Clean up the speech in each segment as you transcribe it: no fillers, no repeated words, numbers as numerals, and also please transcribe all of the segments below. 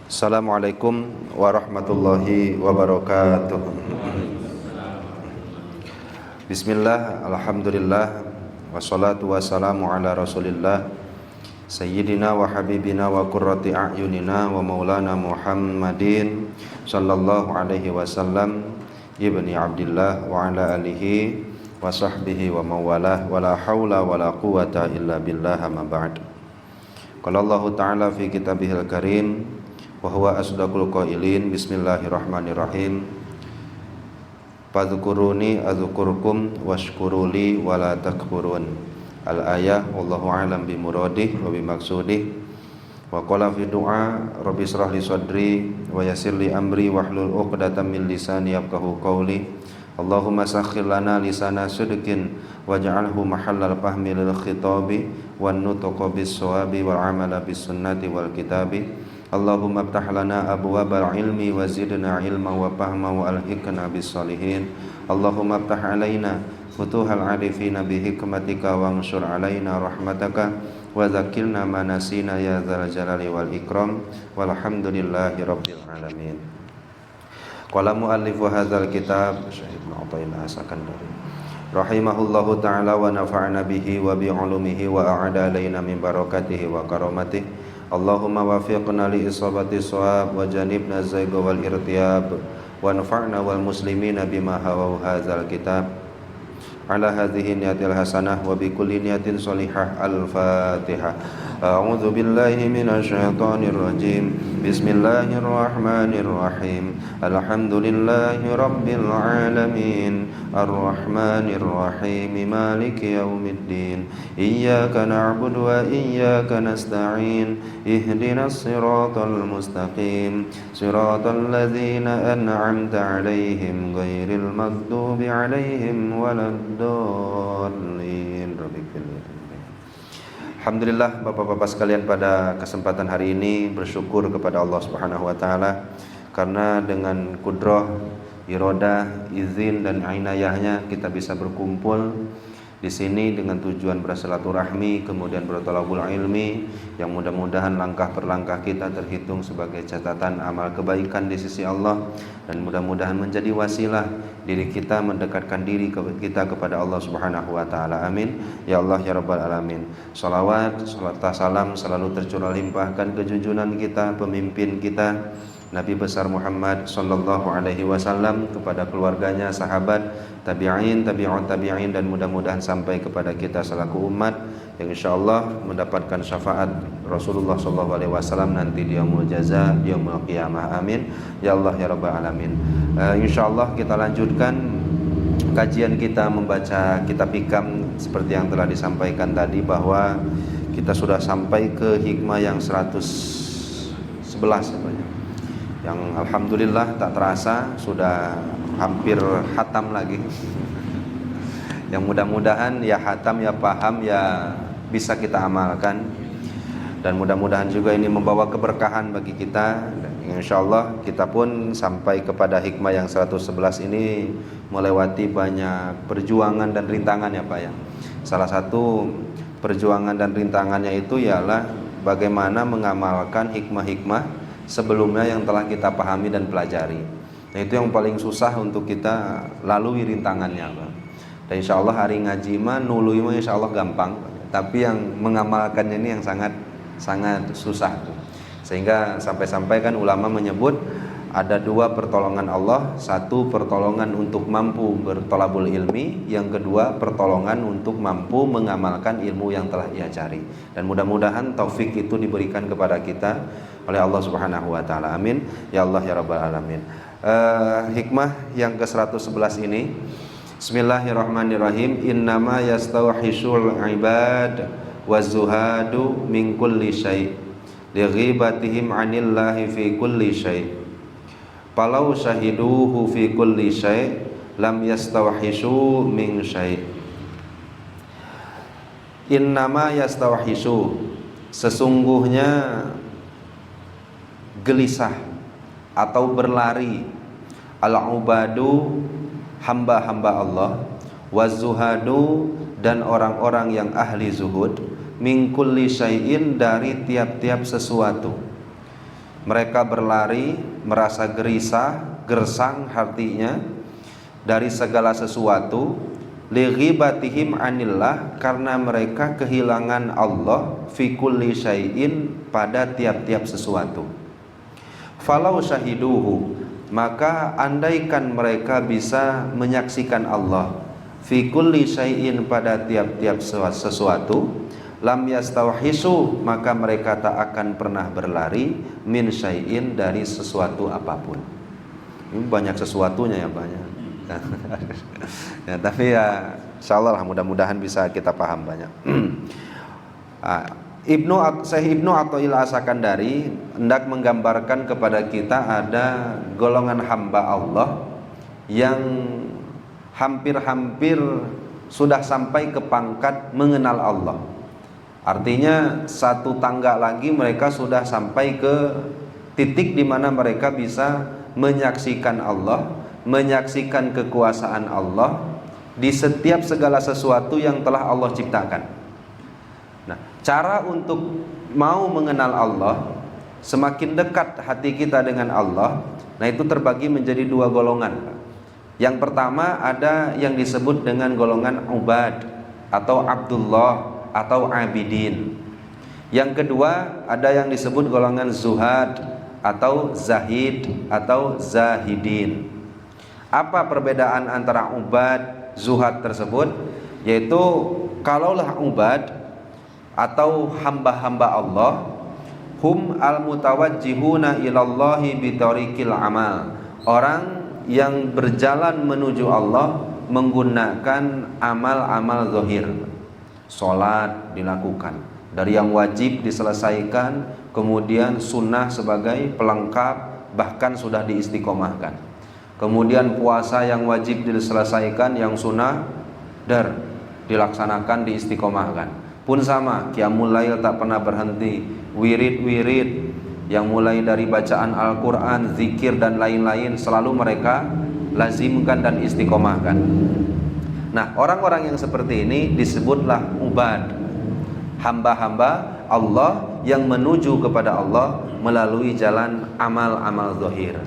Assalamualaikum warahmatullahi wabarakatuh. Bismillah, alhamdulillah, wassalatu wassalamu ala rasulillah Sayyidina wa habibina wa qurrati a'yunina wa maulana Muhammadin sallallahu alaihi wasallam ibni Abdillah wa ala alihi wa sahbihi wa mawalah wa la hawla wa la quwata illa billah amma ba'd. Qala Allah ta'ala fi kitabihil karim wa huwa asdaqul qailin. Bismillahirrahmanirrahim. Fadhkuruni adzkurkum washkuruli wala takfurun. Al-ayah wallahu a'lam bi muradih wa bi maqsudih. Wa qala fi du'a rabbi israh li sadri wa yassir li amri wahlul 'uqdatam min lisani yafqahu qawli. Allahumma sakhkhir lana lisana sidqin waj'alhu mahallal fahmi lil khitabi wan nutqa bis shawabi wal 'amala bis sunnati wal kitabi. Allahumma iftah lana abwabal ilmi wa zidna ilma wa fahma wa alhiqna bis salihin. Allahumma iftah alaina futuhal arifina bi hikmatika wa anshur alaina rahmataka wa dzakirna ma nasina ya dzal jalali wal ikram walhamdulillahi rabbil alamin. Qala muallifu hadzal kitab Syekh Ibnu Athaillah As-Sakandari rahimahullahu ta'ala wa nafa'na bihi wa bi ulumihi wa a'ada alaina min barakatihi wa karamatihi. Allahumma wafiqna li isabati shawab wa janibna zayga wal irtiyab wa nafa'na wal muslimina bima hawa hadzal kitab ala hadhihi niyatil hasanah wa bi kulli niyatin salihah. Al-Fatihah. A'udzu billahi minasy syaithanir rajim. Bismillahirrahmanirrahim. Alhamdulillahi rabbil alamin. Ar-Rahmanir Rahim. Maliki yaumiddin. Iyyaka na'budu wa iyyaka nasta'in. Ihdinas siratal mustaqim. Siratal ladzina an'amta 'alaihim ghairil maghdubi 'alaihim waladdallin. Alhamdulillah, Bapak-bapak sekalian, pada kesempatan hari ini bersyukur kepada Allah Subhanahu wa taala karena dengan kudrah, iradah, izin dan inayahnya kita bisa berkumpul di sini dengan tujuan bersilaturahmi, kemudian berthalabul ilmi, yang mudah-mudahan langkah per langkah kita terhitung sebagai catatan amal kebaikan di sisi Allah, dan mudah-mudahan menjadi wasilah diri kita mendekatkan diri kita kepada Allah Subhanahu wa taala. Amin ya Allah ya rabbal alamin. Shalawat, salam selalu tercurah limpahkan ke junjungan kita, pemimpin kita Nabi besar Muhammad sallallahu alaihi wasallam, kepada keluarganya, sahabat, tabi'in, tabi'ut tabi'in, dan mudah-mudahan sampai kepada kita selaku umat yang insyaallah mendapatkan syafaat Rasulullah sallallahu alaihi wasallam nanti di yaumul jaza, di yaumul qiyamah. Amin ya Allah ya rabbal alamin. Insyaallah kita lanjutkan kajian kita membaca kitab Hikam seperti yang telah disampaikan tadi, bahwa kita sudah sampai ke hikmah yang 111 sebenarnya, yang alhamdulillah tak terasa sudah hampir khatam lagi. Yang mudah-mudahan ya khatam, ya paham, ya bisa kita amalkan, dan mudah-mudahan juga ini membawa keberkahan bagi kita. Insyaallah kita pun sampai kepada hikmah yang 111 ini melewati banyak perjuangan dan rintangan ya Pak ya. Salah satu perjuangan dan rintangannya itu ialah bagaimana mengamalkan hikmah-hikmah sebelumnya yang telah kita pahami dan pelajari. Nah, itu yang paling susah untuk kita lalui rintangannya, Pak. Dan insyaallah hari ngaji mah nului mah insyaallah gampang, tapi yang mengamalkannya ini yang sangat susah. Sehingga sampai-sampai kan ulama menyebut ada dua pertolongan Allah, satu pertolongan untuk mampu bertolabul ilmi, yang kedua pertolongan untuk mampu mengamalkan ilmu yang telah ia cari. Dan mudah-mudahan taufik itu diberikan kepada kita oleh Allah Subhanahu wa taala. Amin ya Allah ya rabbal alamin. Hikmah yang ke-111 ini, bismillahirrahmanirrahim. Innama yastawhishul ibad wazuhadu min kulli syai' li ghibatihim 'anillahi fi kulli syai'. Falau syahiduhu fi kulli syai' lam yastawhishu min syai'. Innama yastawhishu, sesungguhnya gelisah atau berlari, al-ubadu, hamba-hamba Allah, wazuhadu, dan orang-orang yang ahli zuhud, min kulli syai'in, dari tiap-tiap sesuatu. Mereka berlari, merasa gerisah, gersang hatinya dari segala sesuatu, lighibatihim anillah, karena mereka kehilangan Allah fi kulli syai'in, pada tiap-tiap sesuatu. Falau syahiduhu, maka andaikan mereka bisa menyaksikan Allah fi kulli syai'in, pada tiap-tiap sesuatu, lam yastawhisu, maka mereka tak akan pernah berlari min syai'in, dari sesuatu apapun. Ini banyak sesuatunya ya banyak. Ya, tapi ya insyaallah mudah-mudahan bisa kita paham banyak. Syekh Ibnu Athaillah As-Sakandari hendak menggambarkan kepada kita ada golongan hamba Allah yang hampir-hampir sudah sampai ke pangkat mengenal Allah. Artinya satu tangga lagi mereka sudah sampai ke titik di mana mereka bisa menyaksikan Allah, menyaksikan kekuasaan Allah di setiap segala sesuatu yang telah Allah ciptakan. Nah, cara untuk mau mengenal Allah, semakin dekat hati kita dengan Allah, nah itu terbagi menjadi dua golongan. Yang pertama ada yang disebut dengan golongan ubad atau Abdullah atau abidin. Yang kedua ada yang disebut golongan zuhad atau zahid atau zahidin. Apa perbedaan antara ubad, zuhad tersebut? Yaitu kalaulah ubad atau hamba-hamba Allah, hum al-mutawajjihuna ilallahi bitariqil amal, orang yang berjalan menuju Allah menggunakan amal-amal zahir. Sholat dilakukan, dari yang wajib diselesaikan, kemudian sunnah sebagai pelengkap, bahkan sudah diistiqomahkan. Kemudian puasa yang wajib diselesaikan, yang sunnah dilaksanakan, diistiqomahkan. Pun sama, qiyamul lail tak pernah berhenti, wirid-wirid yang mulai dari bacaan Al-Quran, zikir dan lain-lain selalu mereka lazimkan dan istiqomahkan. Nah, orang-orang yang seperti ini disebutlah ubad, hamba-hamba Allah yang menuju kepada Allah melalui jalan amal-amal zahir.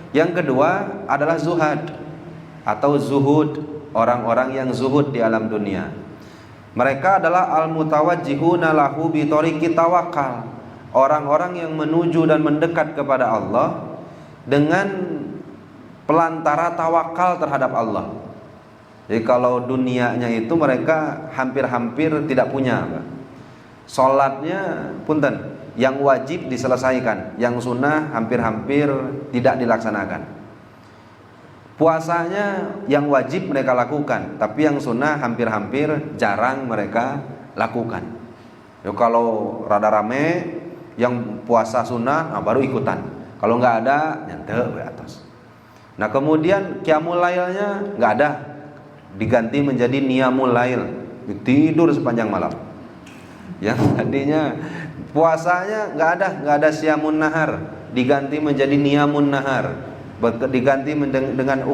Yang kedua adalah zuhad atau zuhud, orang-orang yang zuhud di alam dunia. Mereka adalah al-mutawajjihuna lahu bi tariqi tawakkal, orang-orang yang menuju dan mendekat kepada Allah dengan pelantara tawakal terhadap Allah. Jadi kalau dunianya itu mereka hampir-hampir tidak punya. Sholatnya punten, yang wajib diselesaikan, yang sunnah hampir-hampir tidak dilaksanakan. Puasanya yang wajib mereka lakukan, tapi yang sunnah hampir-hampir jarang mereka lakukan. Ya, kalau rada rame yang puasa sunnah, nah baru ikutan. Kalau nggak ada, nyantai ke atas. Nah kemudian qiyamul lailnya nggak ada, diganti menjadi niyamul lail, tidur sepanjang malam. Yang tadinya puasanya nggak ada siyamun nahar, diganti menjadi niyamun nahar, diganti dengan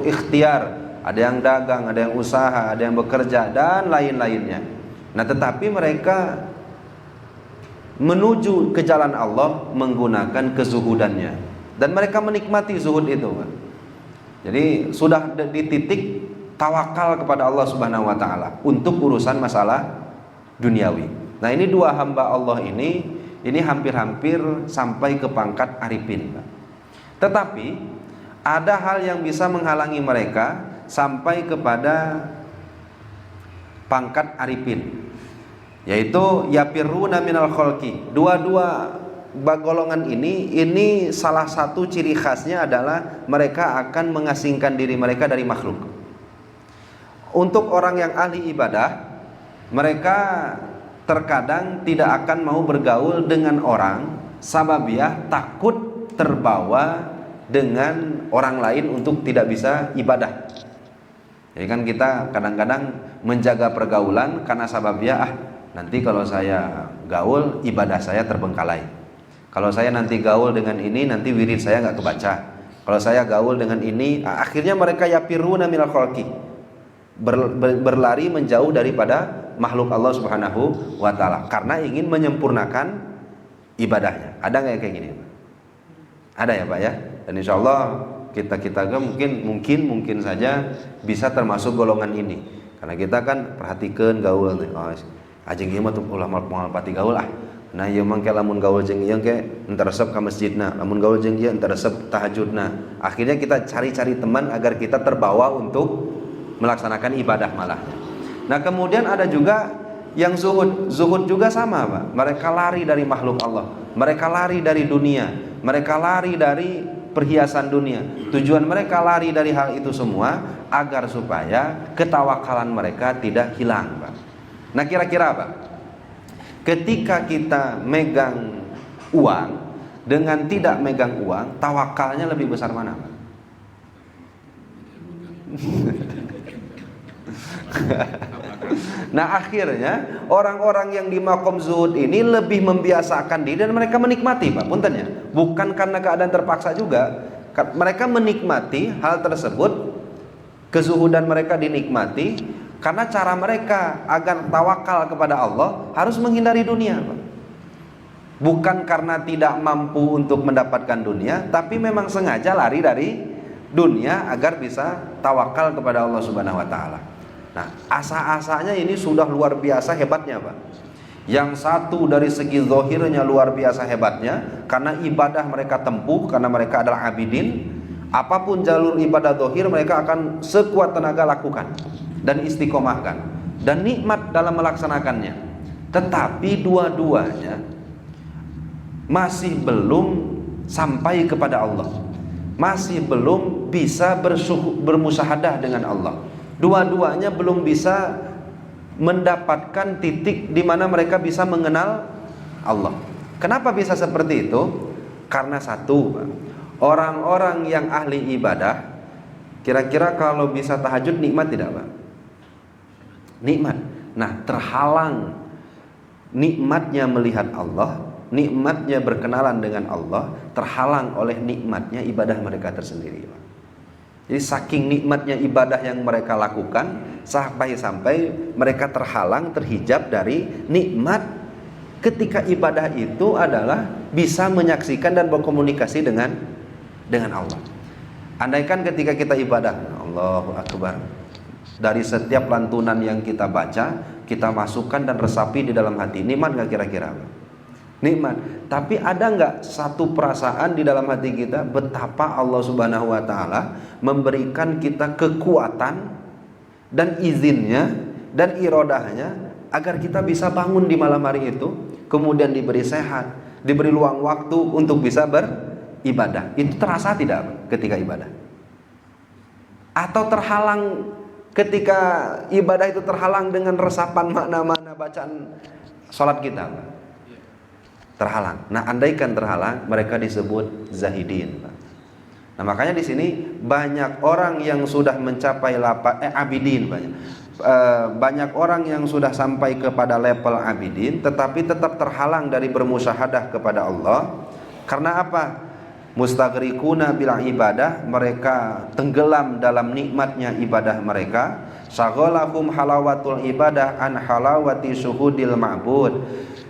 ikhtiar. Ada yang dagang, ada yang usaha, ada yang bekerja dan lain-lainnya. Nah tetapi mereka menuju ke jalan Allah menggunakan kezuhudannya, dan mereka menikmati zuhud itu. Jadi sudah di titik tawakal kepada Allah Subhanahu wa taala untuk urusan masalah duniawi. Nah, ini dua hamba Allah ini hampir-hampir sampai ke pangkat arifin. Tetapi ada hal yang bisa menghalangi mereka sampai kepada pangkat arifin, yaitu yapiruna minal khalqi. Dua-dua golongan ini salah satu ciri khasnya adalah mereka akan mengasingkan diri mereka dari makhluk. Untuk orang yang ahli ibadah, mereka terkadang tidak akan mau bergaul dengan orang sababiah takut terbawa dengan orang lain untuk tidak bisa ibadah. Jadi kan kita kadang-kadang menjaga pergaulan karena sababiah nanti kalau saya gaul ibadah saya terbengkalai. Kalau saya nanti gaul dengan ini nanti wirid saya nggak kebaca. Kalau saya gaul dengan ini, akhirnya mereka yapiruna minal khalqi, berlari menjauh daripada makhluk Allah Subhanahu wa taala karena ingin menyempurnakan ibadahnya. Ada nggak yang kayak gini? Ada ya Pak ya. Dan insya Allah kita mungkin saja bisa termasuk golongan ini. Karena kita kan perhatikan gaul nih. Oh, ajeng ieu mah ulah moal pati gaul ah. Nah ieu mah ke lamun gaul jeung ieu ke entar resep ka masjidna, lamun gaul jeung ieu entar resep tahajudna. Akhirnya kita cari-cari teman agar kita terbawa untuk melaksanakan ibadah malah. Nah, kemudian ada juga yang zuhud. Zuhud juga sama, Pak. Mereka lari dari makhluk Allah. Mereka lari dari dunia. Mereka lari dari perhiasan dunia. Tujuan mereka lari dari hal itu semua agar supaya ketawakalan mereka tidak hilang, Pak. Nah, kira-kira Pak, ketika kita megang uang dengan tidak megang uang, tawakalnya lebih besar mana, Pak? Nah, akhirnya orang-orang yang di makom zuhud ini lebih membiasakan diri dan mereka menikmati, Pak, punten ya. Bukan karena keadaan terpaksa juga. Mereka menikmati hal tersebut, kezuhudan mereka dinikmati karena cara mereka agar tawakal kepada Allah harus menghindari dunia, Pak. Bukan karena tidak mampu untuk mendapatkan dunia, tapi memang sengaja lari dari dunia agar bisa tawakal kepada Allah Subhanahu wa taala. Nah, asa-asanya ini sudah luar biasa hebatnya, Pak. Yang satu dari segi zahirnya luar biasa hebatnya karena ibadah mereka tempuh, karena mereka adalah abidin. Apapun jalur ibadah zahir mereka akan sekuat tenaga lakukan dan istiqomahkan dan nikmat dalam melaksanakannya. Tetapi dua-duanya masih belum sampai kepada Allah. Masih belum bisa bermusyahadah dengan Allah. Dua-duanya belum bisa mendapatkan titik di mana mereka bisa mengenal Allah. Kenapa bisa seperti itu? Karena satu, orang-orang yang ahli ibadah, kira-kira kalau bisa tahajud nikmat tidak, Pak? Nikmat. Nah, terhalang nikmatnya melihat Allah, nikmatnya berkenalan dengan Allah, terhalang oleh nikmatnya ibadah mereka tersendiri, Pak. Jadi saking nikmatnya ibadah yang mereka lakukan sampai mereka terhalang, terhijab dari nikmat ketika ibadah itu adalah bisa menyaksikan dan berkomunikasi dengan Allah. Andaikan ketika kita ibadah, Allahu Akbar, dari setiap lantunan yang kita baca, kita masukkan dan resapi di dalam hati, nikmat nggak kira-kira? Nikmat. Tapi ada nggak satu perasaan di dalam hati kita betapa Allah Subhanahu wa taala memberikan kita kekuatan dan izinnya dan irodahnya agar kita bisa bangun di malam hari itu, kemudian diberi sehat, diberi luang waktu untuk bisa beribadah. Itu terasa tidak ketika ibadah? Atau terhalang ketika ibadah itu terhalang dengan resapan makna-makna bacaan salat kita? Terhalang. Nah, andaikan terhalang, mereka disebut zahidin. Nah, makanya di sini banyak orang yang sudah mencapai abidin, banyak orang yang sudah sampai kepada level abidin, tetapi tetap terhalang dari bermusyahadah kepada Allah. Karena apa? Mustaghrikuna bil ibadah, mereka tenggelam dalam nikmatnya ibadah mereka. Syaghalahum halawatul ibadah an halawati syuhudil ma'bud.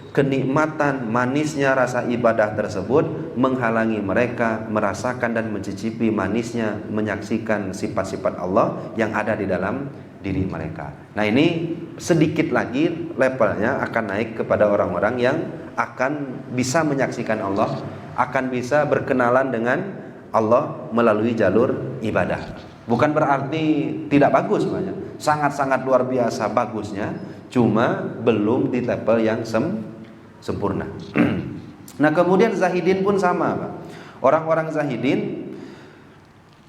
Kenikmatan manisnya rasa ibadah tersebut menghalangi mereka merasakan dan mencicipi manisnya menyaksikan sifat-sifat Allah yang ada di dalam diri mereka. Nah, ini sedikit lagi levelnya akan naik kepada orang-orang yang akan bisa menyaksikan Allah, akan bisa berkenalan dengan Allah melalui jalur ibadah. Bukan berarti tidak bagus, banyak. Sangat-sangat luar biasa bagusnya, cuma belum di level yang sempurna. Nah, kemudian zahidin pun sama, Pak. Orang-orang zahidin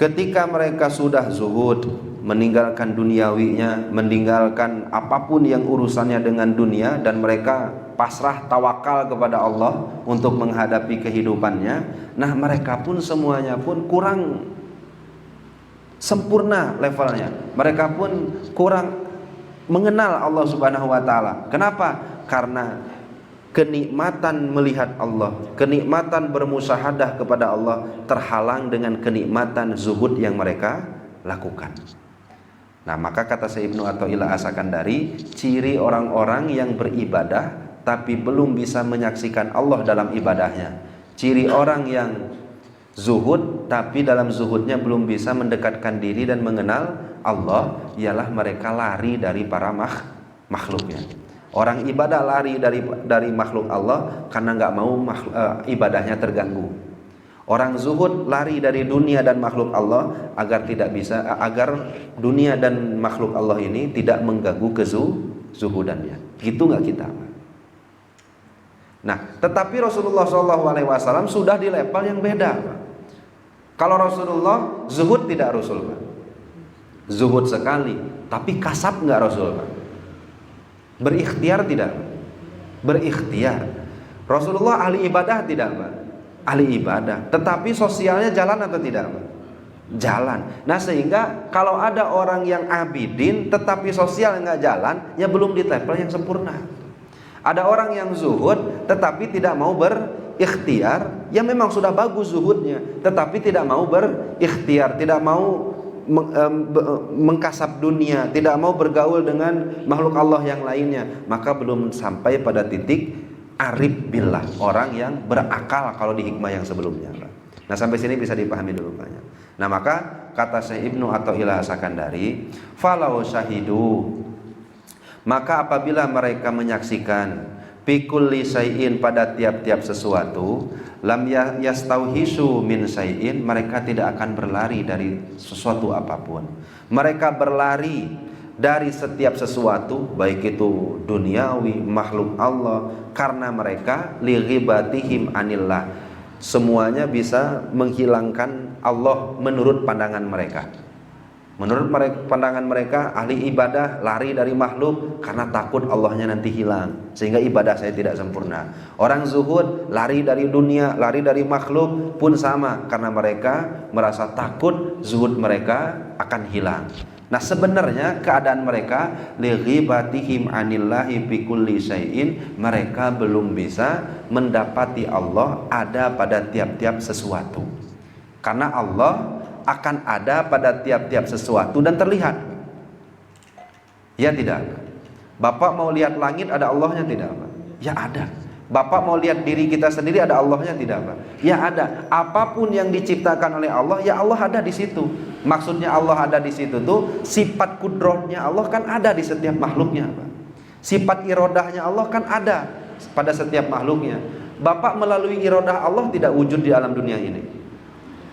ketika mereka sudah zuhud, meninggalkan duniawinya, meninggalkan apapun yang urusannya dengan dunia, dan mereka pasrah tawakal kepada Allah untuk menghadapi kehidupannya. Nah, mereka pun semuanya pun kurang sempurna levelnya. Mereka pun kurang mengenal Allah Subhanahu wa taala. Kenapa? Karena kenikmatan melihat Allah, kenikmatan bermusyahadah kepada Allah terhalang dengan kenikmatan zuhud yang mereka lakukan. Nah, maka kata Syekh Ibnu Athaillah As-Sakandari, ciri orang-orang yang beribadah tapi belum bisa menyaksikan Allah dalam ibadahnya, ciri orang yang zuhud, tapi dalam zuhudnya belum bisa mendekatkan diri dan mengenal Allah, ialah mereka lari dari para makhluknya. Orang ibadah lari dari makhluk Allah karena nggak mau ibadahnya terganggu. Orang zuhud lari dari dunia dan makhluk Allah agar dunia dan makhluk Allah ini tidak mengganggu kezuhudannya. Gitu nggak kita? Nah, tetapi Rasulullah SAW sudah di level yang beda. Kalau Rasulullah zuhud tidak Rasul, Pak. Zuhud sekali, tapi kasab nggak Rasul, Pak. Berikhtiar tidak? Berikhtiar. Rasulullah ahli ibadah tidak, Pak? Ahli ibadah, tetapi sosialnya jalan atau tidak, Pak? Jalan. Nah, sehingga kalau ada orang yang abidin tetapi sosial nggak jalan, ya belum di level yang sempurna. Ada orang yang zuhud tetapi tidak mau berikhtiar, ya memang sudah bagus zuhudnya, tetapi tidak mau berikhtiar, tidak mau mengkasap dunia, tidak mau bergaul dengan makhluk Allah yang lainnya, maka belum sampai pada titik arif billah, orang yang berakal kalau di hikmah yang sebelumnya. Nah, sampai sini bisa dipahami dulu banyak. Nah, maka kata Syekh Ibnu Athaillah As-Sakandari, falau syahidu, maka apabila mereka menyaksikan bikulli syai'in pada tiap-tiap sesuatu, lam yastauhisu min syai'in, mereka tidak akan berlari dari sesuatu apapun. Mereka berlari dari setiap sesuatu, baik itu duniawi, makhluk Allah, karena mereka lighibatihim anillah, semuanya bisa menghilangkan Allah menurut pandangan mereka. Menurut pandangan mereka, ahli ibadah lari dari makhluk karena takut Allahnya nanti hilang, sehingga ibadah saya tidak sempurna. Orang zuhud lari dari dunia, lari dari makhluk pun sama, karena mereka merasa takut zuhud mereka akan hilang. Nah, sebenarnya keadaan mereka lighibatihim anillahi bikulli syai'in, mereka belum bisa mendapati Allah ada pada tiap-tiap sesuatu. Karena Allah akan ada pada tiap-tiap sesuatu dan terlihat. Ya tidak? Bapak mau lihat langit, ada Allahnya tidak, Pak? Ya ada. Bapak mau lihat diri kita sendiri, ada Allahnya tidak, Pak? Ya ada. Apapun yang diciptakan oleh Allah, ya Allah ada di situ. Maksudnya Allah ada di situ tuh sifat kudrotnya Allah kan ada di setiap makhluknya, Pak. Sifat irodahnya Allah kan ada pada setiap makhluknya. Bapak melalui irodah Allah tidak wujud di alam dunia ini.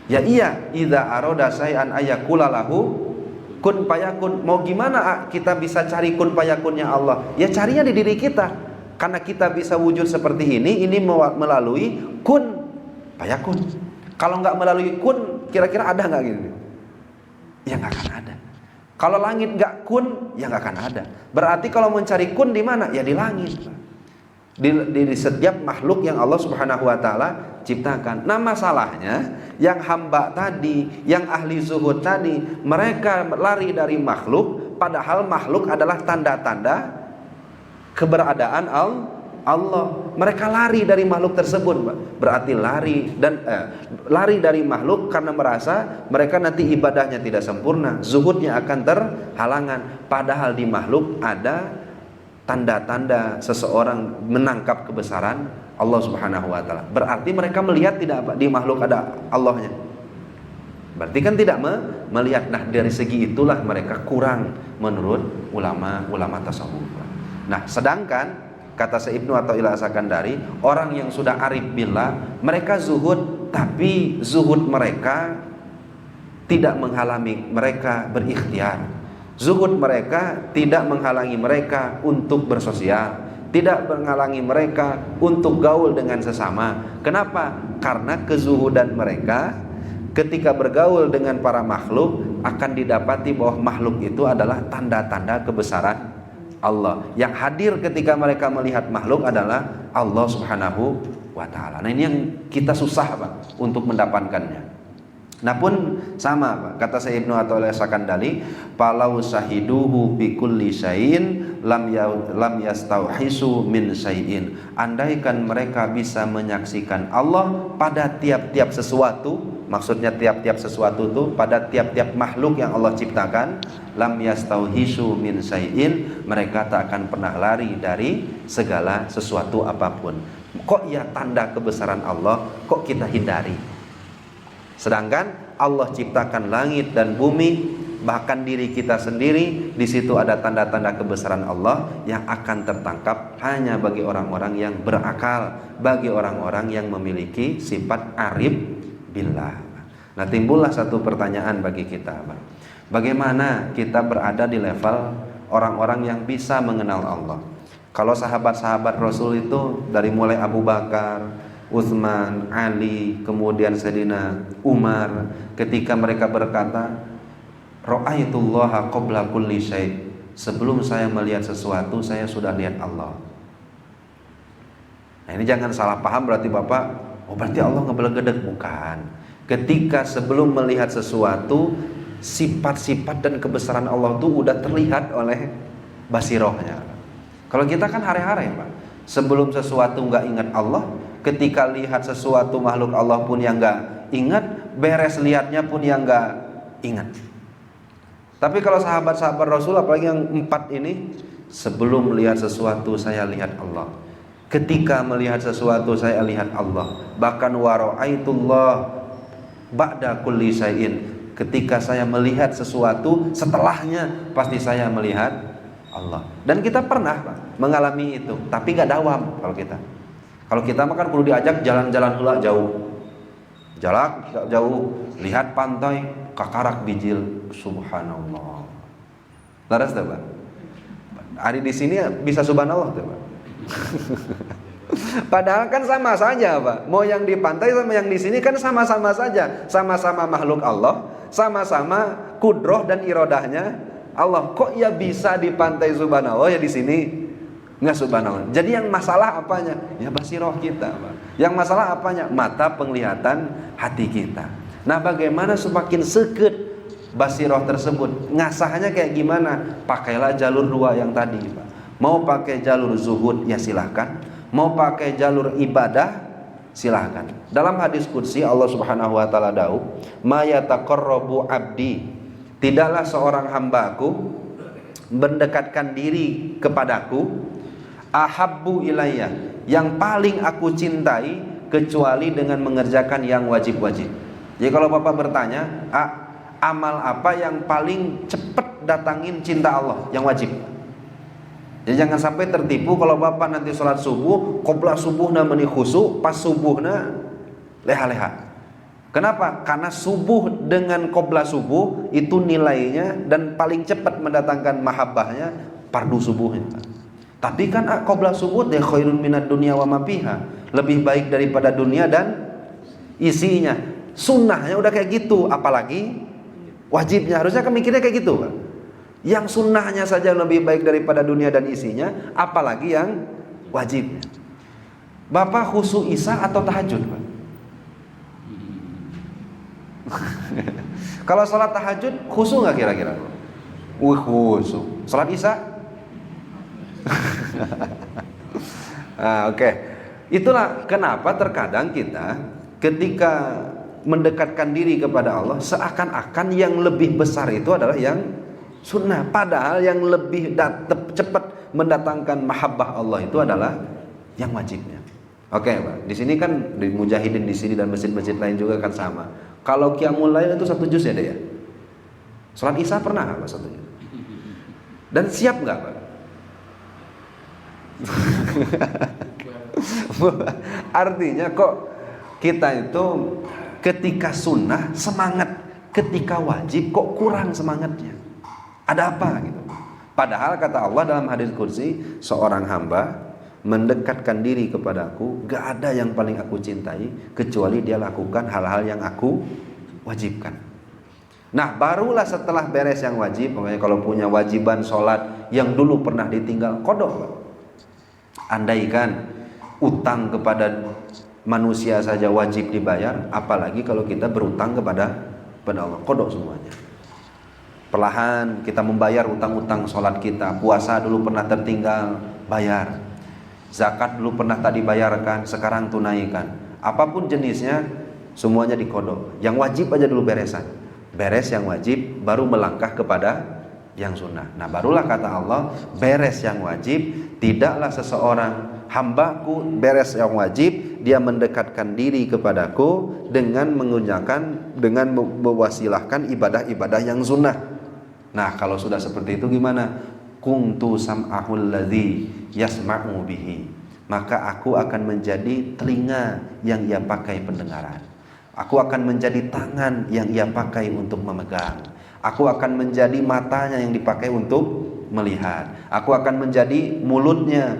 Ya iya, idza arada syai'an ayakula lahu kun fayakun. Mau gimana kita bisa cari kun fayakunnya Allah? Ya carinya di diri kita. Karena kita bisa wujud seperti ini melalui kun fayakun. Kalau nggak melalui kun, kira-kira ada nggak gitu? Ya nggak akan ada. Kalau langit nggak kun, ya nggak akan ada. Berarti kalau mencari kun di mana? Ya di langit. Di setiap makhluk yang Allah Subhanahu wa taala ciptakan. Nah, masalahnya yang hamba tadi, yang ahli zuhud tadi, mereka lari dari makhluk, padahal makhluk adalah tanda-tanda keberadaan Allah. Mereka lari dari makhluk tersebut, berarti lari dari makhluk karena merasa mereka nanti ibadahnya tidak sempurna, zuhudnya akan terhalangan. Padahal di makhluk ada tanda-tanda seseorang menangkap kebesaran Allah Subhanahu wa taala. Berarti mereka melihat tidak di makhluk ada Allahnya. Berarti kan tidak melihat. Nah, dari segi itulah mereka kurang menurut ulama tasawuf. Nah, sedangkan kata Syekh Ibnu Athaillah As-Sakandari, orang yang sudah arif billah, mereka zuhud, tapi zuhud mereka tidak menghalangi mereka berikhtiar. Zuhud mereka tidak menghalangi mereka untuk bersosial, tidak menghalangi mereka untuk gaul dengan sesama. Kenapa? Karena kezuhudan mereka ketika bergaul dengan para makhluk akan didapati bahwa makhluk itu adalah tanda-tanda kebesaran Allah. Yang hadir ketika mereka melihat makhluk adalah Allah Subhanahu wa taala. Nah, ini yang kita susah, Pak, untuk mendapatkannya. Nah pun sama, Pak, kata Syekh Ibnu Athaillah As-Sakandari, palau sahiduhu bi kulli syai'in lam yastauhisu min syai'in. Andaikan mereka bisa menyaksikan Allah pada tiap-tiap sesuatu, maksudnya tiap-tiap sesuatu itu pada tiap-tiap makhluk yang Allah ciptakan, lam yastauhisu min syai'in, mereka tak akan pernah lari dari segala sesuatu apapun. Kok ya tanda kebesaran Allah kok kita hindari? Sedangkan Allah ciptakan langit dan bumi, bahkan diri kita sendiri, di situ ada tanda-tanda kebesaran Allah yang akan tertangkap hanya bagi orang-orang yang berakal, bagi orang-orang yang memiliki sifat arif billah. Nah, timbullah satu pertanyaan bagi kita, bagaimana kita berada di level orang-orang yang bisa mengenal Allah? Kalau sahabat-sahabat Rasul itu dari mulai Abu Bakar, Utsman, Ali, kemudian Sayyidina Umar, ketika mereka berkata, ra'aitullaha qabla kulli syai', sebelum saya melihat sesuatu saya sudah lihat Allah. Nah, ini jangan salah paham berarti Bapak, oh berarti Allah ngebelegedeg, bukan. Ketika sebelum melihat sesuatu, sifat-sifat dan kebesaran Allah itu udah terlihat oleh basirohnya. Kalau kita kan hari-hari Pak, sebelum sesuatu nggak ingat Allah, ketika lihat sesuatu makhluk Allah pun yang nggak ingat, beres lihatnya pun yang nggak ingat. Tapi kalau sahabat-sahabat Rasul, apalagi yang 4 ini, sebelum melihat sesuatu saya lihat Allah, ketika melihat sesuatu saya lihat Allah, bahkan wara'aitullah ba'da kulli syai'in, ketika saya melihat sesuatu, setelahnya pasti saya melihat Allah. Dan kita pernah Pak mengalami itu, tapi gak dawam. Kalau kita makan perlu diajak jalan-jalan hula jauh, jalan jauh, lihat pantai, kakarak bijil, subhanallah. Laras tuh Pak. Hari di sini bisa subhanallah tuh Pak. Padahal kan sama saja Pak. Mau yang di pantai sama yang di sini kan sama-sama saja, sama-sama makhluk Allah, sama-sama kudroh dan irodahnya Allah. Kok ya bisa di pantai subhanallah, ya di sini nggak subhanallah? Jadi yang masalah apanya? Ya basiroh kita Pak. Yang masalah apanya? Mata penglihatan hati kita. Nah, bagaimana semakin seket basiroh tersebut? Ngasahnya kayak gimana? Pakailah jalur 2 yang tadi Pak. Mau pakai jalur zuhud ya silahkan, mau pakai jalur ibadah silahkan. Dalam hadis qudsi Allah Subhanahu wa taala dawuh, "Ma yataqarrabu 'abdi", tidaklah seorang hambaku mendekatkan diri kepadaku, ahabbu ilayya, yang paling aku cintai, kecuali dengan mengerjakan yang wajib-wajib. Jadi kalau Bapak bertanya, amal apa yang paling cepat datangin cinta Allah? Yang wajib. Jadi jangan sampai tertipu kalau Bapak nanti sholat subuh, qobla subuhna meni khusyuk, pas subuhna leha-leha. Kenapa? Karena subuh dengan qobla subuh itu nilainya dan paling cepat mendatangkan mahabbahnya fardu subuhnya. Tapi kan qobla subuh de khairun minad dunya wa ma fiha, lebih baik daripada dunia dan isinya. Sunnahnya udah kayak gitu, apalagi wajibnya. Harusnya kan mikirnya kayak gitu Pak. Yang sunnahnya saja lebih baik daripada dunia dan isinya, apalagi yang wajibnya. Bapak khusyuk isya atau tahajud Pak? Kalau sholat tahajud khusyuk nggak kira-kira? Khusyuk. Sholat isya? Oke. Itulah kenapa terkadang kita ketika mendekatkan diri kepada Allah, seakan-akan yang lebih besar itu adalah yang sunnah, padahal yang lebih cepat mendatangkan mahabbah Allah itu adalah yang wajibnya. Oke Pak, di sini kan di Mujahidin di sini dan masjid-masjid lain juga kan sama. Kalau qiyamul lail itu 1 juz ya deh ya. Salat isya pernah Pak 1 juz? Dan siap nggak Pak? Artinya kok kita itu ketika sunnah semangat, ketika wajib kok kurang semangatnya. Ada apa gitu? Padahal kata Allah dalam hadis qudsi, seorang hamba mendekatkan diri kepadaku, gak ada yang paling aku cintai kecuali dia lakukan hal-hal yang aku wajibkan. Nah, barulah setelah beres yang wajib, makanya kalau punya wajiban sholat yang dulu pernah ditinggal, qodok. Andaikan utang kepada manusia saja wajib dibayar, apalagi kalau kita berutang kepada Allah, qodok semuanya. Perlahan kita membayar utang-utang sholat kita, puasa dulu pernah tertinggal, bayar. Zakat dulu pernah tak dibayarkan, sekarang tunaikan. Apapun jenisnya, semuanya dikodok. Yang wajib aja dulu beresan. Beres yang wajib, baru melangkah kepada yang sunnah. Nah, barulah kata Allah, beres yang wajib, tidaklah seseorang hambaku beres yang wajib, dia mendekatkan diri kepadaku dengan mewasilahkan ibadah-ibadah yang sunnah. Nah, kalau sudah seperti itu gimana? Kuntu sam'ahul ladzi yasma'u bihi. Maka aku akan menjadi telinga yang ia pakai pendengaran. Aku akan menjadi tangan yang ia pakai untuk memegang. Aku akan menjadi matanya yang dipakai untuk melihat. Aku akan menjadi mulutnya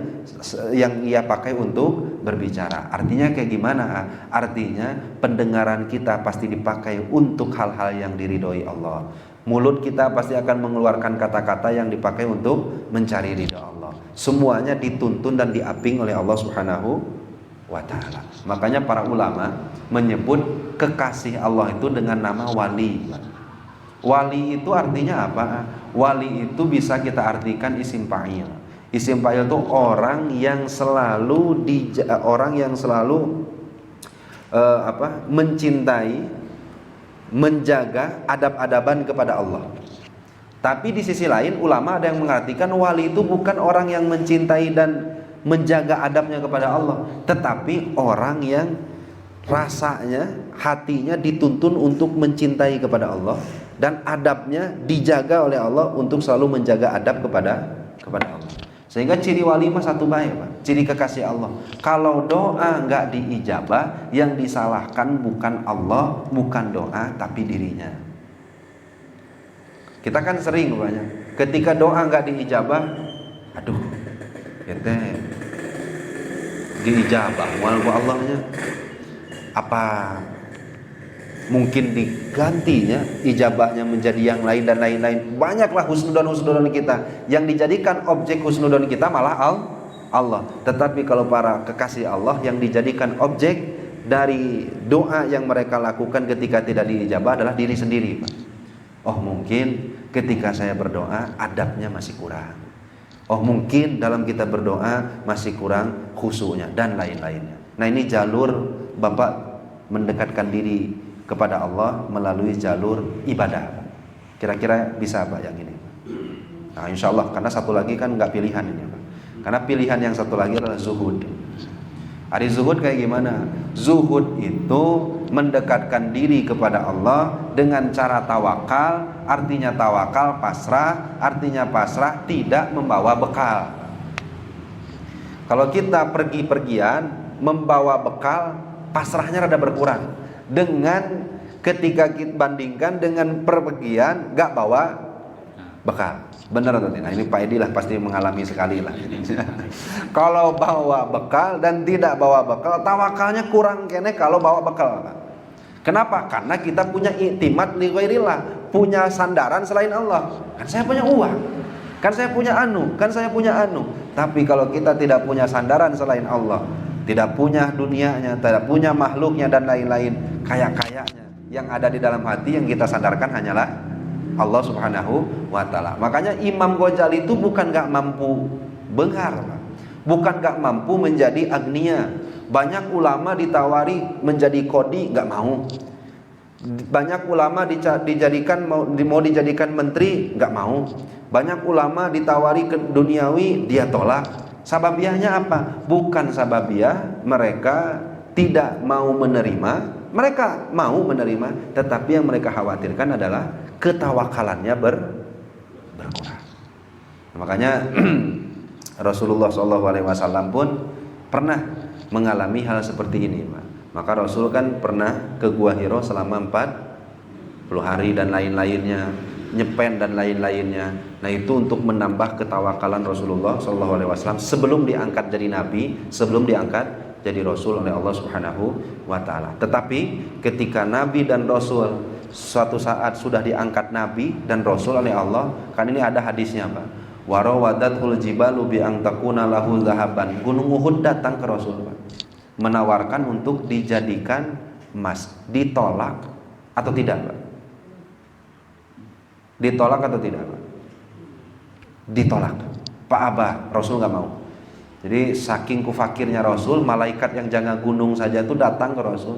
yang ia pakai untuk berbicara. Artinya kayak gimana? Artinya pendengaran kita pasti dipakai untuk hal-hal yang diridhoi Allah. Mulut kita pasti akan mengeluarkan kata-kata yang dipakai untuk mencari ridha Allah. Semuanya dituntun dan diaping oleh Allah Subhanahu wa ta'ala. Makanya para ulama menyebut kekasih Allah itu dengan nama wali. Wali itu artinya apa? Wali itu bisa kita artikan isim fa'il. Isim fa'il itu orang yang selalu mencintai, menjaga adab-adaban kepada Allah. Tapi di sisi lain ulama ada yang mengartikan wali itu bukan orang yang mencintai dan menjaga adabnya kepada Allah, tetapi orang yang rasanya, hatinya dituntun untuk mencintai kepada Allah dan adabnya dijaga oleh Allah untuk selalu menjaga adab kepada Allah. Sehingga ciri wali mah satu baik, Pak. Ciri kekasih Allah. Kalau doa enggak diijabah, yang disalahkan bukan Allah, bukan doa, tapi dirinya. Kita kan sering banyak ketika doa enggak diijabah, aduh, ente diijabah wal Allahnya. Apa mungkin digantinya ijabahnya menjadi yang lain dan lain-lain. Banyaklah husnudon kita yang dijadikan objek husnudon kita malah Allah. Tetapi kalau para kekasih Allah yang dijadikan objek dari doa yang mereka lakukan ketika tidak diijabah adalah diri sendiri, Pak. Oh, mungkin ketika saya berdoa adabnya masih kurang. Oh, mungkin dalam kita berdoa masih kurang khusyuknya dan lain-lainnya. Nah, ini jalur Bapak mendekatkan diri kepada Allah melalui jalur ibadah. Kira-kira bisa Pak yang ini? Nah, insya Allah, karena satu lagi kan nggak pilihan ini, Pak. Karena pilihan yang satu lagi adalah zuhud. Ari zuhud kayak gimana? Zuhud itu mendekatkan diri kepada Allah dengan cara tawakal. Artinya tawakal pasrah, artinya pasrah tidak membawa bekal. Kalau kita pergi-pergian membawa bekal, pasrahnya rada berkurang. Dengan ketika kita bandingkan dengan perpergian gak bawa bekal. Benar atau tidak? Ini Pak Edi lah pasti mengalami sekali lah. Kalau bawa bekal dan tidak bawa bekal, tawakalnya kurang kene kalau bawa bekal, Pak. Kenapa? Karena kita punya iktimat li ghairillah, punya sandaran selain Allah. Kan saya punya uang, kan saya punya anu. Tapi kalau kita tidak punya sandaran selain Allah, tidak punya dunianya, tidak punya makhluknya dan lain-lain, kayak-kayaknya yang ada di dalam hati yang kita sandarkan hanyalah Allah Subhanahu wa ta'ala. Makanya Imam Ghazali itu bukan gak mampu benghar, bukan gak mampu menjadi agnia. Banyak ulama ditawari menjadi kodi gak mau. Banyak ulama mau dijadikan menteri gak mau. Banyak ulama ditawari ke duniawi dia tolak. Sababiahnya apa? Bukan sababiah mereka tidak mau menerima. Mereka mau menerima, tetapi yang mereka khawatirkan adalah ketawakalannya berkurang. Makanya Rasulullah SAW pun pernah mengalami hal seperti ini, Pak. Maka Rasul kan pernah ke Gua Hiro selama 40 hari dan lain-lainnya, nyepen dan lain-lainnya. Nah, itu untuk menambah ketawakalan Rasulullah SAW sebelum diangkat jadi nabi, sebelum diangkat jadi Rasul oleh Allah Subhanahu wa ta'ala. Tetapi ketika Nabi dan Rasul suatu saat sudah diangkat Nabi dan Rasul oleh Allah, kan ini ada hadisnya, Pak. Warawadatul jibalu bi ang takuna lahu zahaban. Gunung Uhud datang ke Rasul, Pak, menawarkan untuk dijadikan emas. Ditolak atau tidak, Pak? Ditolak atau tidak, Pak? Ditolak. Pak Abah, Rasul nggak mau. Jadi saking kufakirnya Rasul, malaikat yang jaga gunung saja itu datang ke Rasul.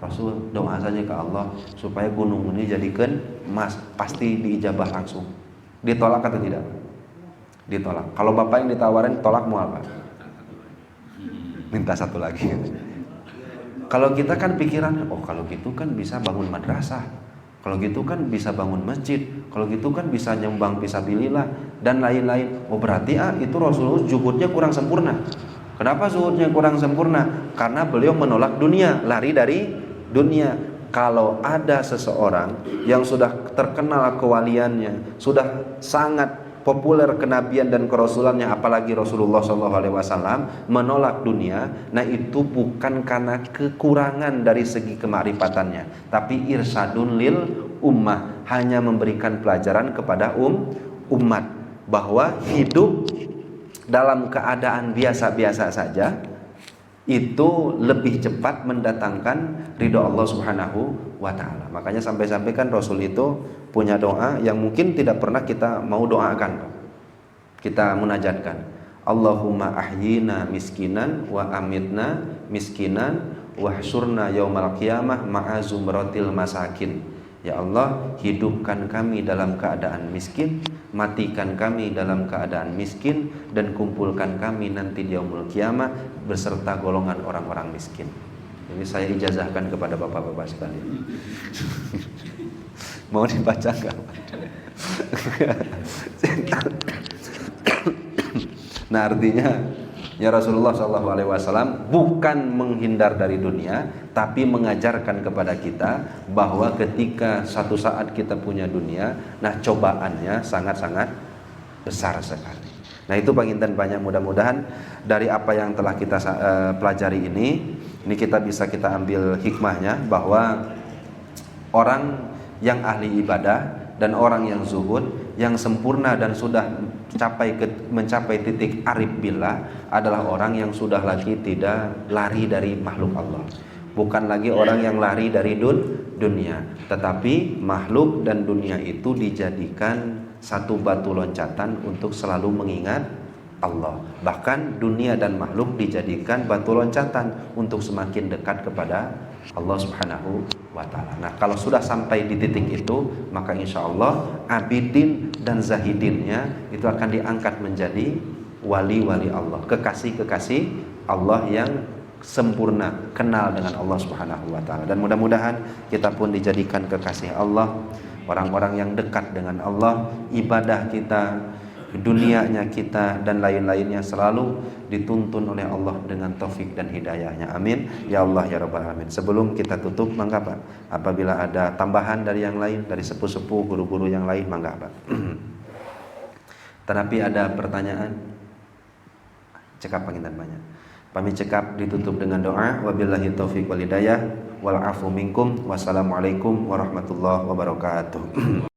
Rasul, doa saja ke Allah supaya gunung ini jadikan emas, pasti diijabah langsung. Ditolak atau tidak? Ditolak. Kalau Bapak yang ditawarin tolak mau apa? Minta satu lagi. Kalau kita kan pikirannya, oh kalau gitu kan bisa bangun madrasah, kalau gitu kan bisa bangun masjid, kalau gitu kan bisa nyumbang fisabilillah dan lain-lain. Oh berarti itu Rasulullah zuhudnya kurang sempurna. Kenapa zuhudnya kurang sempurna? Karena beliau menolak dunia, lari dari dunia. Kalau ada seseorang yang sudah terkenal kewaliannya, sudah sangat populer kenabian dan kerasulannya, apalagi Rasulullah SAW menolak dunia, nah itu bukan karena kekurangan dari segi kemakrifatannya, tapi irsadun lil ummah, hanya memberikan pelajaran kepada umat bahwa hidup dalam keadaan biasa-biasa saja itu lebih cepat mendatangkan ridho Allah Subhanahu wa taala. Makanya sampai-sampai kan Rasul itu punya doa yang mungkin tidak pernah kita mau doakan. Kita munajatkan, Allahumma ahyina miskinan wa amitna miskinan wahsyurna yaumal qiyamah ma'a zumratil masakin. Ya Allah, hidupkan kami dalam keadaan miskin, matikan kami dalam keadaan miskin, dan kumpulkan kami nanti di yaumul qiyamah beserta golongan orang-orang miskin. Ini saya ijazahkan kepada bapak-bapak sekalian. Mau dibaca enggak? Nah artinya ya Rasulullah SAW bukan menghindar dari dunia, tapi mengajarkan kepada kita bahwa ketika satu saat kita punya dunia, nah cobaannya sangat-sangat besar sekali. Nah itu pengintan banyak, mudah-mudahan dari apa yang telah kita pelajari ini kita bisa kita ambil hikmahnya bahwa orang yang ahli ibadah dan orang yang zuhud, yang sempurna dan sudah mencapai titik arif billah adalah orang yang sudah lagi tidak lari dari makhluk Allah. Bukan lagi orang yang lari dari dunia, tetapi makhluk dan dunia itu dijadikan satu batu loncatan untuk selalu mengingat Allah. Bahkan dunia dan makhluk dijadikan batu loncatan untuk semakin dekat kepada Allah Subhanahu wa ta'ala. Nah kalau sudah sampai di titik itu, maka insya Allah abidin dan zahidinnya itu akan diangkat menjadi wali-wali Allah, kekasih-kekasih Allah yang sempurna, kenal dengan Allah Subhanahu wa ta'ala. Dan mudah-mudahan kita pun dijadikan kekasih Allah, orang-orang yang dekat dengan Allah, ibadah kita, dunianya kita dan lain-lainnya selalu dituntun oleh Allah dengan taufik dan hidayahnya. Amin ya Allah ya rabbal alamin. Sebelum kita tutup, mangga Pak, apabila ada tambahan dari yang lain, dari sepuh-sepuh guru-guru yang lain, mangga Pak. Tetapi ada pertanyaan, cekap panginten banyak. Kami cekap ditutup dengan doa, wabillahi taufik wal hidayah wal afu minkum, wassalamualaikum warahmatullahi wabarakatuh.